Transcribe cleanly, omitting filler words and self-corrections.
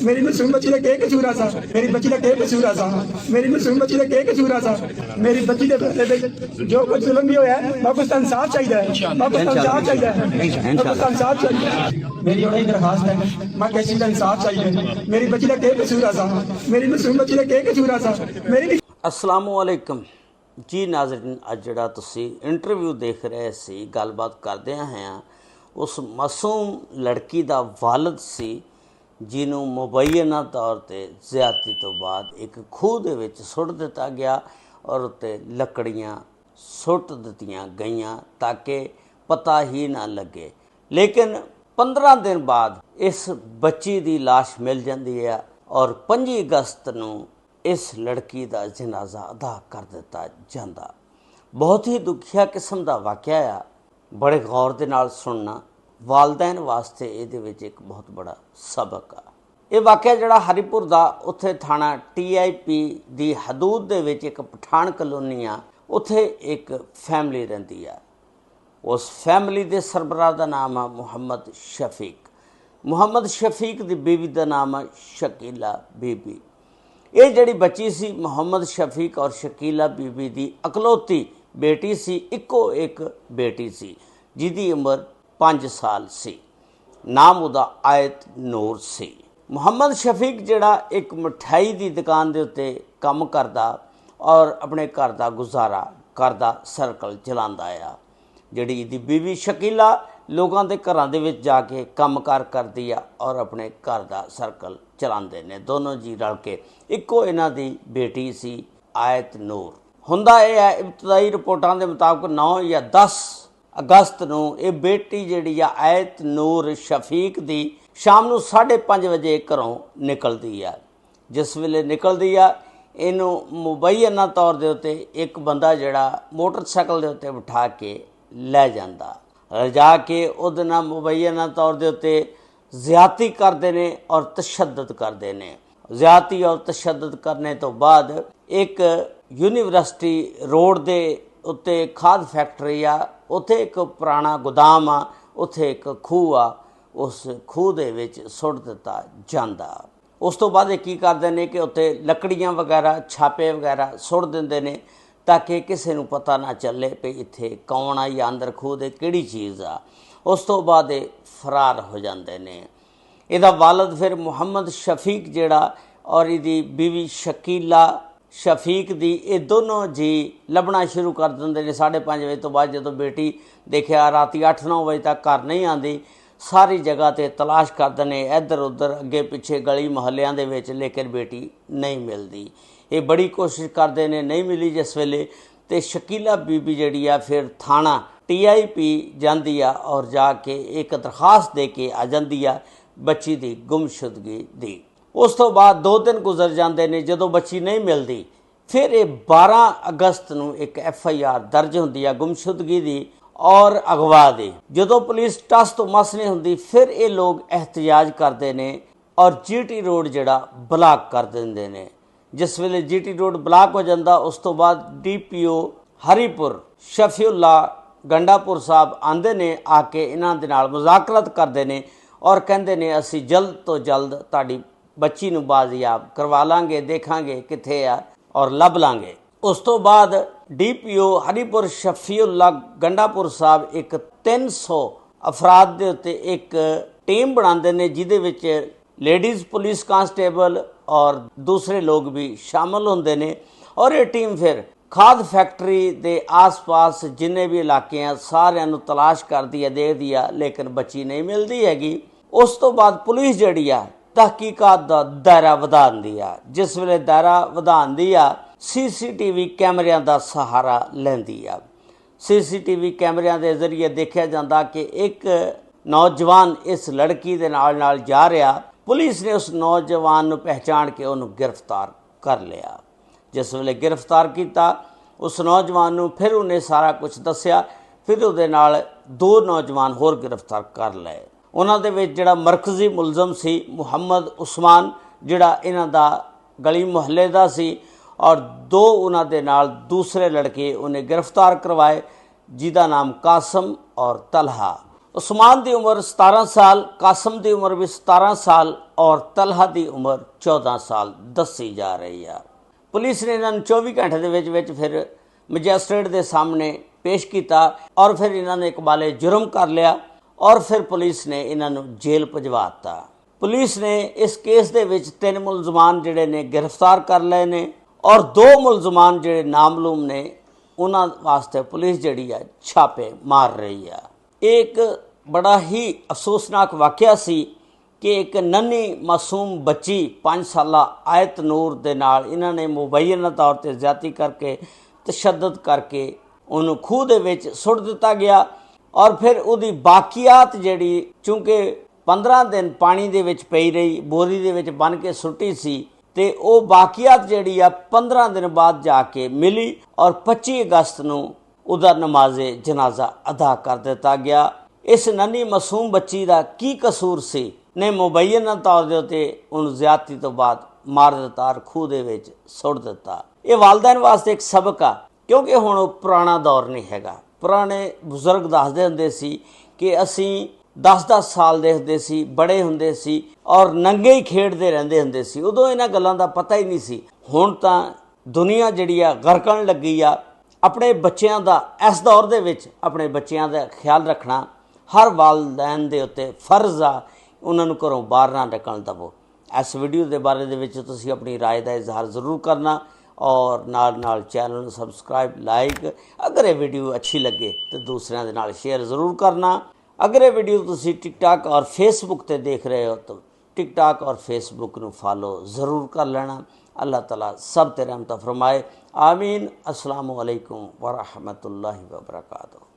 मेरी मासूम बच्ची का क्या कसूर सा, मेरी बच्ची का क्या कसूर सा, मेरी मासूम बच्ची का क्या कसूर सा, मेरी बच्ची के जो कुछ जुल्म भी होया है वापस इंसाफ चाहिए, वापस इंसाफ चाहिए, वापस इंसाफ चाहिए। मेरी और दरखास्त है, मैं किसी का इंसाफ चाहिए। मेरी बच्ची का क्या कसूर सा, मेरी मासूम बच्ची का क्या कसूर सा, मेरी। अस्सलामुअलैकुम जी नाज़रीन, अज जिहड़ा तुसीं इंटरव्यू देख रहे सी, गलबात करदे हैं उस मासूम लड़की दा वालिद सी जिन्हों मुबैना तौर पर ज़्यादती तो बाद एक खूह दे विच सुट दिता गया और उत्ते लकड़ियां सुट दित्तियां गईयां ताकि पता ही ना लगे। लेकिन 15 दिन बाद इस बच्ची दी लाश मिल जाती है और 25 अगस्त नूं इस लड़की का जनाजा अदा कर दिता जाता। बहुत ही दुखिया किस्म का वाक़या आ, बड़े गौर के नाल सुनना वालदैन वास्ते ये एक बहुत बड़ा सबक आ। ये वाक़या जिहड़ा हरीपुर का उत्थे थाना TIP की हदूद दे विच एक पठान कलोनी आ, उत्थे एक फैमिली रहिंदी आ। उस फैमिली के सरबराह का नाम है मुहम्मद शफीक। मुहम्मद शफीक की बीवी का नाम है शकीला बीबी। ये जड़ी बच्ची सी मुहम्मद शफीक और शकीला बीबी की इकलौती बेटी सी, इको एक बेटी सी जिसकी उम्र 5 साल सी। नाम उदा आयत नूर सी। मुहम्मद शफीक जड़ा एक मिठाई की दुकान के उत्ते काम करदा और अपने घर का गुजारा करदा सर्कल चलांदा आ। जिहड़ी इहदी बीवी शकीला लोगों के घरों दे विच जाके काम कार करदी आ और अपने घर का सर्कल चलाते ने। दोनों जी रल के इको इन्हां दी बेटी सी आयत नूर। हुंदा यह है इब्तदाई रिपोर्टां के मुताबिक 9 या 10 अगस्त नूं ये बेटी जिहड़ी आ आयत नूर शफीक दी शाम नूं 5:30 बजे घरों निकलदी आ। जिस वेले निकलदी आ इनू मुबैना तौर के उत्ते एक बंदा जिहड़ा मोटरसाइकिल के उत्ते बिठा के लै जांदा, जाके उहदे नाल मुबैना तौर के उत्ते ज़्यादती करते हैं और तशद्दद करते हैं। ज़्यादती और तशद्दद करने तो बाद एक यूनिवर्सिटी रोड के उत्ते खाद फैक्ट्री आ, उत्थे एक पुराना गोदाम आ, उत्थे एक खूह आ, उस खूह दे विच सुट दिता जांदा। उस तो बाद की करते हैं कि उत्ते लकड़ियां वगैरह छापे वगैरह सुट दिंदे ने ताकि किसी को पता ना चले भी इत्थे कौन आ या अंदर खूह दे किहड़ी चीज़ आ। उस तो बाद फरार हो जाते हैं। इहदा वालिद फिर मुहम्मद शफीक जिहड़ा और इहदी बीवी शकीला शफीक दी ये दोनों जी लभना शुरू कर देंगे ने। 5:30 बजे तो बाद जो बेटी देखा राती 8-9 बजे तक घर नहीं आती, सारी जगह ते तलाश करते हैं इधर उधर अगे पिछे गली मोहल्लियां दे विच, लेकिन बेटी नहीं मिलती। ये बड़ी कोशिश करते हैं, नहीं मिली जिस वेले ते शकीला बीबी जिहड़ी आ फिर थाना TIP जाती आ और जाके एक दरखास्त दे के आ जाती आ बच्ची की गुमशुदगी दी। उस तो बाद 2 दिन गुजर जाते हैं। जो बच्ची नहीं मिलती फिर ये 12 अगस्त नूं एक FIR दर्ज होंदी है गुमशुदगी की और अगवा दी। जो पुलिस टस तो मस नहीं होंदी फिर ये लोग एहतजाज करते हैं और GT रोड जिहड़ा ब्लॉक कर देंदे ने। जिस वेले GT रोड ब्लॉक हो जाता उस तो बाद DPO हरीपुर शफीउल्ला गंडापुर साहब आंदे ने, आके इन्हां दे नाल मुज़ाकरत करते हैं और कहते हैं असी जल्द तो जल्द ताड़ी बच्ची नूं बाजियाब करवा लांगे, देखांगे कित्थे आ और लभ लांगे। उस तो बाद DPO हरीपुर शफीउल्ला गंडापुर साहब एक 300 अफराद दे उत्ते एक टीम बनाते हैं जिहदे विच लेडीज़ पुलिस कांस्टेबल और दूसरे लोग भी शामिल होंदे ने और ये टीम फिर खाद फैक्ट्री के आस पास जिन्ने भी इलाके हैं सारिਆਂ ਨੂੰ तलाश करती है, देखती है, लेकिन बच्ची नहीं मिलती हैगी। उस तो बाद पुलिस जिहड़ी आ तहकीकात का दायरा वधा दिंदी आ। जिस वेले दायरा वधांदी आ CCTV कैमरिਆਂ का सहारा लैंदी आ। CCTV कैमरिਆਂ के जरिए देखा जाता कि एक नौजवान इस लड़की के नाल जा रहा। पुलिस ने उस नौजवान को पहचान के उन्होंने गिरफ्तार कर लिया। जिस वेले गिरफ्तार किया उस नौजवान को फिर उन्हें सारा कुछ दसिया, फिर उहदे नाल 2 नौजवान होर गिरफ्तार कर लए। उन्हां दे विच जिहड़ा मरकजी मुलजम सी मुहम्मद उस्मान जिहड़ा इन्हां दा गली मुहल्ले दा सी और 2 उन्हां दे नाल दूसरे लड़के उन्हें गिरफ्तार करवाए जिहदा नाम कासम और तलहा। उस्मान की उम्र 17 साल, कासम की उम्र भी 17 साल और तलहा की उम्र 14 साल दसी जा रही है। पुलिस ने इन्होंने 24 घंटे के विच फिर मैजिस्ट्रेट के सामने पेश किया और फिर इन्होंने इकबाले जुर्म कर लिया और फिर पुलिस ने इन्होंने जेल भिजवा दिता। पुलिस ने इस केस के विच 3 मुलजमान जिहड़े ने गिरफ्तार कर लए ने और 2 मुलजमान जिहड़े नामलूम ने उन्हां वास्ते पुलिस जिहड़ी है छापे मार रही है। एक बड़ा ही अफसोसनाक वाक़या सी कि एक नन्ही मासूम बच्ची 5 साला आयत नूर दे नाल इन्हां ने मुबैना तौर पर ज़्यादती करके तशद्दद करके उन्होंने खूह दे विच सुट दिता गया और फिर उहदी बाकियात जिहड़ी चूँकि 15 दिन पानी दे विच पई रही, बोरी दे विच बन के सुट्टी सी ते वो बाकियात जिहड़ी आ 15 दिन बाद जाके मिली और 25 अगस्त नूं उहदा नमाज़े जनाजा अदा कर दिता गया। इस नन्ही मासूम बच्ची का की कसूर सी ने मुबैना तौर के उत्ते उन्हें ज़्यादती तो बाद मार दिता और खूह दे विच सुट दिता। ये वालदैन वास्ते एक सबक आ क्योंकि हुण वो पुराना दौर नहीं हैगा। पुराने बुजुर्ग दसदे हुंदे सी कि असीं 10-10 साल दे हुंदे सी, बड़े हुंदे सी और नंगे ही खेडदे रहिंदे हुंदे सी। उदों इन्हां गल्लां दा पता ही नहीं सी। हुण तां दुनिया जिहड़ी आ गरकण लगी आ। अपने बच्चों का इस दौर दे विच अपने बच्चों का ख्याल रखना हर वालदैन दे उत्ते फर्ज आ। उन्हां नूं घरों बाहर ना निकलण दवो। इस वीडियो के बारे दे विच तुसीं अपनी राय का इजहार जरूर करना और नाल चैनल सबसक्राइब लाइक अगर ये वीडियो अच्छी लगे तो दूसरों के नाल शेयर ज़रूर करना। अगर ये वीडियो तुसीं टिकटॉक और फेसबुक ते देख रहे हो तो टिकटॉक और फेसबुक नूं फॉलो ज़रूर कर लेना। अल्लाह ताला सब ते रहमत फरमाए। आमीन। अस्सलामु अलैकुम व रहमतुल्लाहि व बरकातुहू।